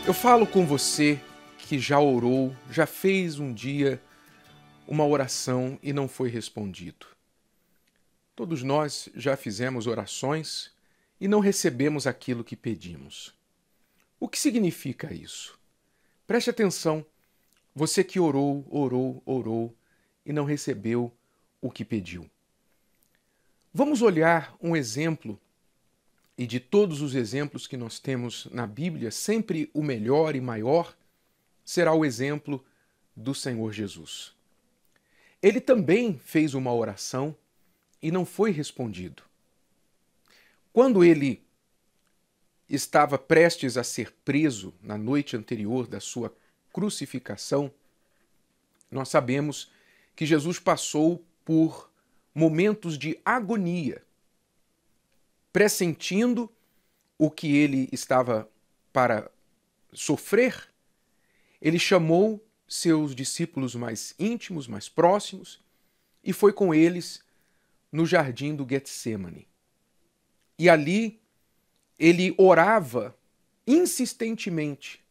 Eu falo com você que já orou, já fez um dia uma oração e não foi respondido. Todos nós já fizemos orações e não recebemos aquilo que pedimos. O que significa isso? Preste atenção, você que orou, orou, orou e não recebeu o que pediu. Vamos olhar um exemplo, e de todos os exemplos que nós temos na Bíblia, sempre o melhor e maior será o exemplo do Senhor Jesus. Ele também fez uma oração e não foi respondido. Quando ele estava prestes a ser preso na noite anterior da sua crucificação, nós sabemos que Jesus passou por momentos de agonia, pressentindo o que ele estava para sofrer. Ele chamou seus discípulos mais íntimos, mais próximos, e foi com eles no jardim do Getsemane. E ali ele orava insistentemente.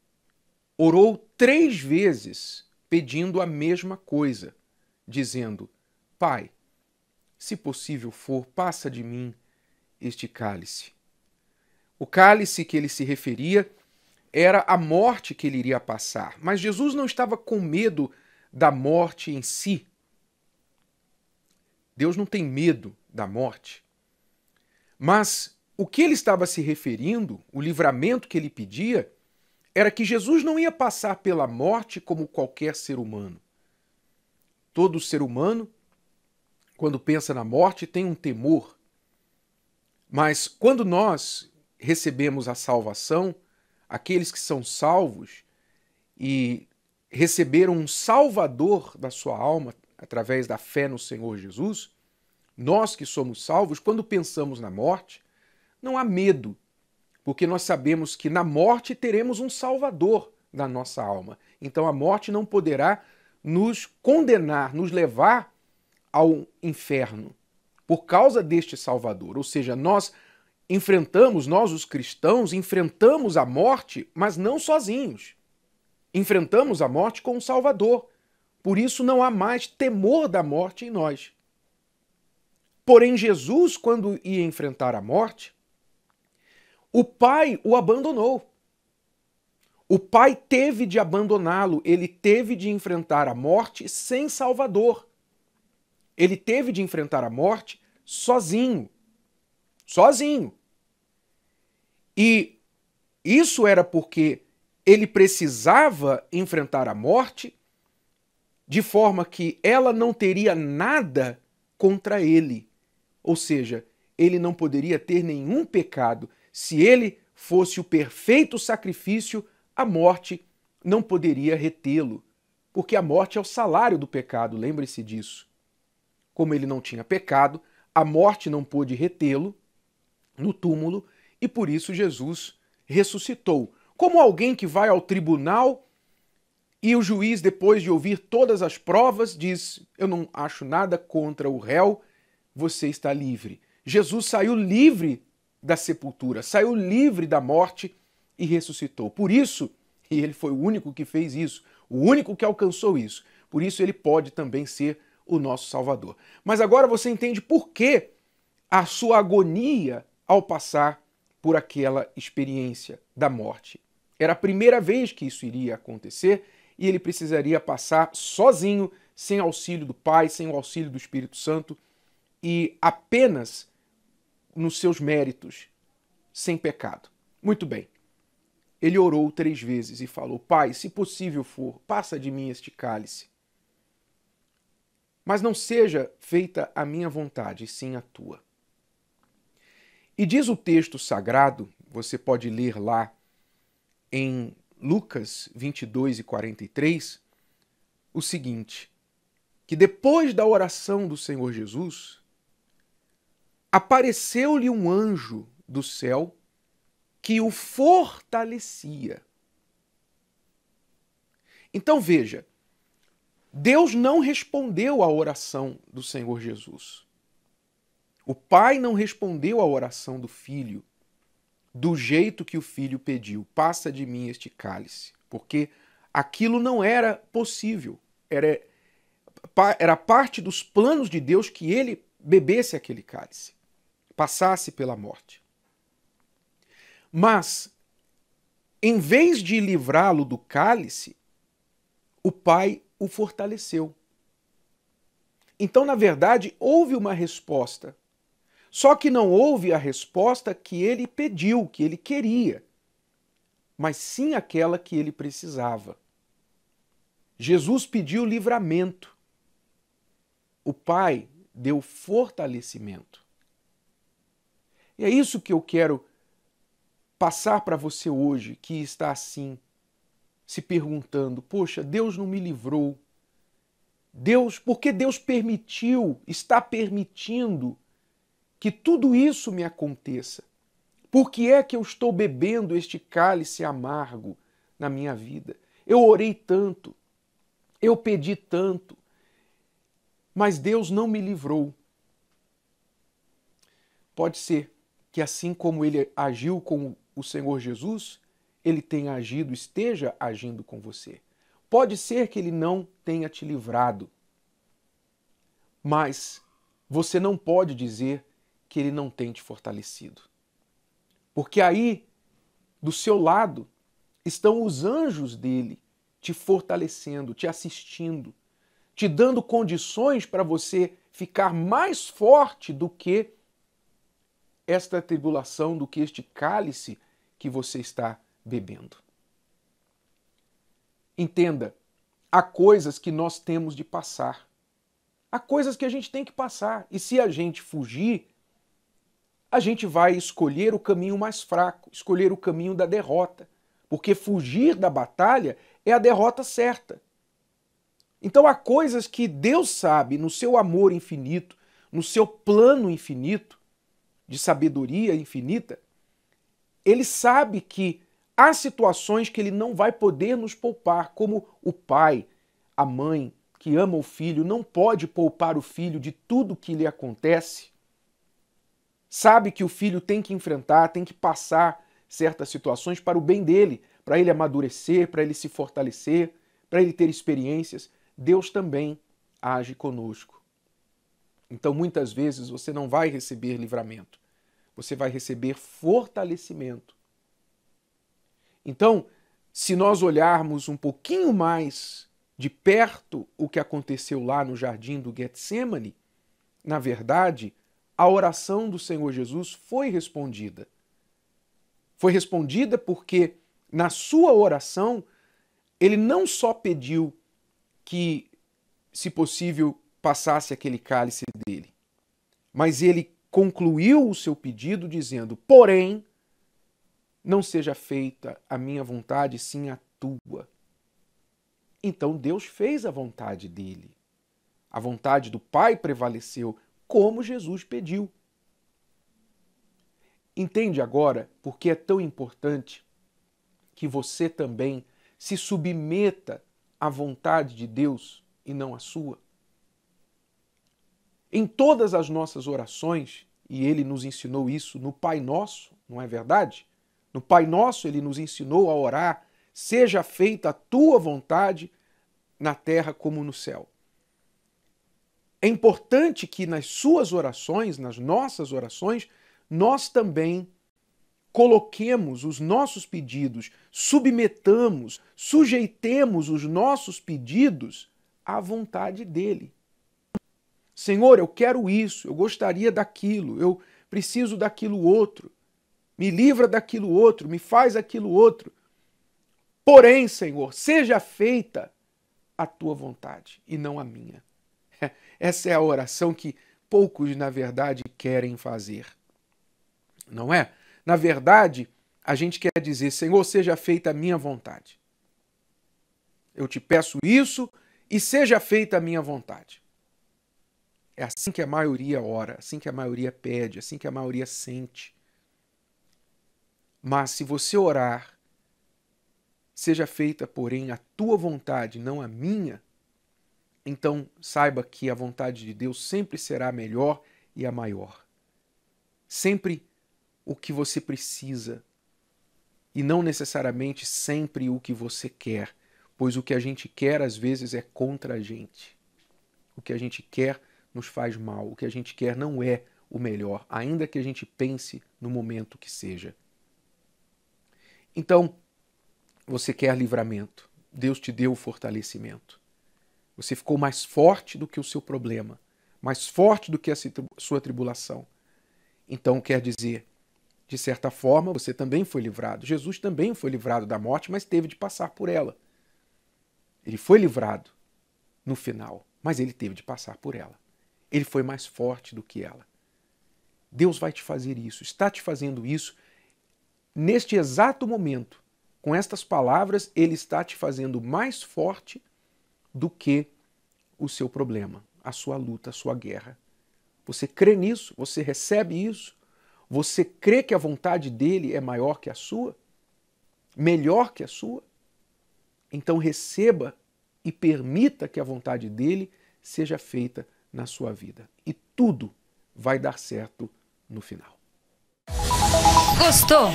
Orou 3 vezes pedindo a mesma coisa, dizendo: Pai, se possível for, passa de mim este cálice. O cálice que ele se referia era a morte que ele iria passar. Mas Jesus não estava com medo da morte em si. Deus não tem medo da morte. Mas o que ele estava se referindo, o livramento que ele pedia, era que Jesus não ia passar pela morte como qualquer ser humano. Todo ser humano, quando pensa na morte, tem um temor. Mas quando nós recebemos a salvação, aqueles que são salvos e receberam um salvador da sua alma através da fé no Senhor Jesus, nós que somos salvos, quando pensamos na morte, não há medo, porque nós sabemos que na morte teremos um salvador da nossa alma. Então a morte não poderá nos condenar, nos levar ao inferno por causa deste salvador. Ou seja, nós os cristãos, enfrentamos a morte, mas não sozinhos. Enfrentamos a morte com um Salvador. Por isso não há mais temor da morte em nós. Porém, Jesus, quando ia enfrentar a morte, o Pai o abandonou. O Pai teve de abandoná-lo, ele teve de enfrentar a morte sem Salvador. Ele teve de enfrentar a morte sozinho. Sozinho. E isso era porque ele precisava enfrentar a morte de forma que ela não teria nada contra ele. Ou seja, ele não poderia ter nenhum pecado. Se ele fosse o perfeito sacrifício, a morte não poderia retê-lo. Porque a morte é o salário do pecado, lembre-se disso. Como ele não tinha pecado, a morte não pôde retê-lo no túmulo, e por isso Jesus ressuscitou. Como alguém que vai ao tribunal e o juiz, depois de ouvir todas as provas, diz: eu não acho nada contra o réu, você está livre. Jesus saiu livre da sepultura, saiu livre da morte e ressuscitou. Por isso, e ele foi o único que fez isso, o único que alcançou isso, por isso ele pode também ser o nosso Salvador. Mas agora você entende por que a sua agonia ao passar por aquela experiência da morte. Era a primeira vez que isso iria acontecer e ele precisaria passar sozinho, sem auxílio do Pai, sem o auxílio do Espírito Santo e apenas nos seus méritos, sem pecado. Muito bem. Ele orou 3 vezes e falou: Pai, se possível for, passa de mim este cálice. Mas não seja feita a minha vontade, sim a tua. E diz o texto sagrado, você pode ler lá em Lucas 22 e 43, o seguinte, que depois da oração do Senhor Jesus, apareceu-lhe um anjo do céu que o fortalecia. Então veja, Deus não respondeu à oração do Senhor Jesus. O Pai não respondeu à oração do Filho. do jeito que o filho pediu. Passa de mim este cálice. Porque aquilo não era possível. Era parte dos planos de Deus que ele bebesse aquele cálice, passasse pela morte. Mas, em vez de livrá-lo do cálice, o pai o fortaleceu. Então, na verdade, houve uma resposta. Só que não houve a resposta que ele pediu, que ele queria, mas sim aquela que ele precisava. Jesus pediu livramento. O pai deu fortalecimento. E é isso que eu quero passar para você hoje, que está assim, se perguntando: poxa, Deus não me livrou. Por que Deus permitiu, está permitindo que tudo isso me aconteça? Por que é que eu estou bebendo este cálice amargo na minha vida? Eu orei tanto, eu pedi tanto, mas Deus não me livrou. Pode ser que assim como ele agiu com o Senhor Jesus, ele tenha agido, esteja agindo com você. Pode ser que ele não tenha te livrado, mas você não pode dizer que ele não tem te fortalecido. Porque aí, do seu lado, estão os anjos dele te fortalecendo, te assistindo, te dando condições para você ficar mais forte do que esta tribulação, do que este cálice que você está bebendo. Entenda, há coisas que nós temos de passar. Há coisas que a gente tem que passar. E se a gente fugir, a gente vai escolher o caminho mais fraco, escolher o caminho da derrota. Porque fugir da batalha é a derrota certa. Então há coisas que Deus sabe, no seu amor infinito, no seu plano infinito, de sabedoria infinita, ele sabe que há situações que ele não vai poder nos poupar, como o pai, a mãe que ama o filho, não pode poupar o filho de tudo que lhe acontece. Sabe que o filho tem que enfrentar, tem que passar certas situações para o bem dele, para ele amadurecer, para ele se fortalecer, para ele ter experiências. Deus também age conosco. Então, muitas vezes, você não vai receber livramento. Você vai receber fortalecimento. Então, se nós olharmos um pouquinho mais de perto o que aconteceu lá no jardim do Getsemane, na verdade, a oração do Senhor Jesus foi respondida. Foi respondida porque, na sua oração, ele não só pediu que, se possível, passasse aquele cálice dele, mas ele concluiu o seu pedido dizendo: porém, não seja feita a minha vontade, sim a tua. Então Deus fez a vontade dele. A vontade do Pai prevaleceu, como Jesus pediu. Entende agora por que é tão importante que você também se submeta à vontade de Deus e não à sua? Em todas as nossas orações, e ele nos ensinou isso no Pai Nosso, não é verdade? No Pai Nosso ele nos ensinou a orar: seja feita a tua vontade na terra como no céu. É importante que nas suas orações, nas nossas orações, nós também coloquemos os nossos pedidos, submetamos, sujeitemos os nossos pedidos à vontade dele. Senhor, eu quero isso, eu gostaria daquilo, eu preciso daquilo outro. Me livra daquilo outro, me faz aquilo outro. Porém, Senhor, seja feita a tua vontade e não a minha. Essa é a oração que poucos, na verdade, querem fazer. Não é? Na verdade, a gente quer dizer: Senhor, seja feita a minha vontade. Eu te peço isso e seja feita a minha vontade. É assim que a maioria ora, assim que a maioria pede, assim que a maioria sente. Mas se você orar, seja feita, porém, a tua vontade, não a minha, então saiba que a vontade de Deus sempre será a melhor e a maior. Sempre o que você precisa e não necessariamente sempre o que você quer, pois o que a gente quer às vezes é contra a gente. O que a gente quer nos faz mal, o que a gente quer não é o melhor, ainda que a gente pense no momento que seja. Então, você quer livramento, Deus te deu o fortalecimento. Você ficou mais forte do que o seu problema, mais forte do que a sua tribulação. Então quer dizer, de certa forma, você também foi livrado. Jesus também foi livrado da morte, mas teve de passar por ela. Ele foi livrado no final, mas ele teve de passar por ela. Ele foi mais forte do que ela. Deus vai te fazer isso, está te fazendo isso. Neste exato momento, com estas palavras, ele está te fazendo mais forte do que o seu problema, a sua luta, a sua guerra. Você crê nisso? Você recebe isso? Você crê que a vontade dele é maior que a sua? Melhor que a sua? Então receba e permita que a vontade dele seja feita na sua vida. E tudo vai dar certo no final. Gostou?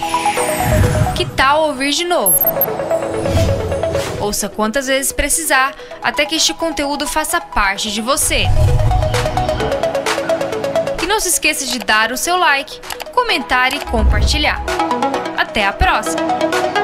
Que tal ouvir de novo? Ouça quantas vezes precisar, até que este conteúdo faça parte de você. E não se esqueça de dar o seu like, comentar e compartilhar. Até a próxima!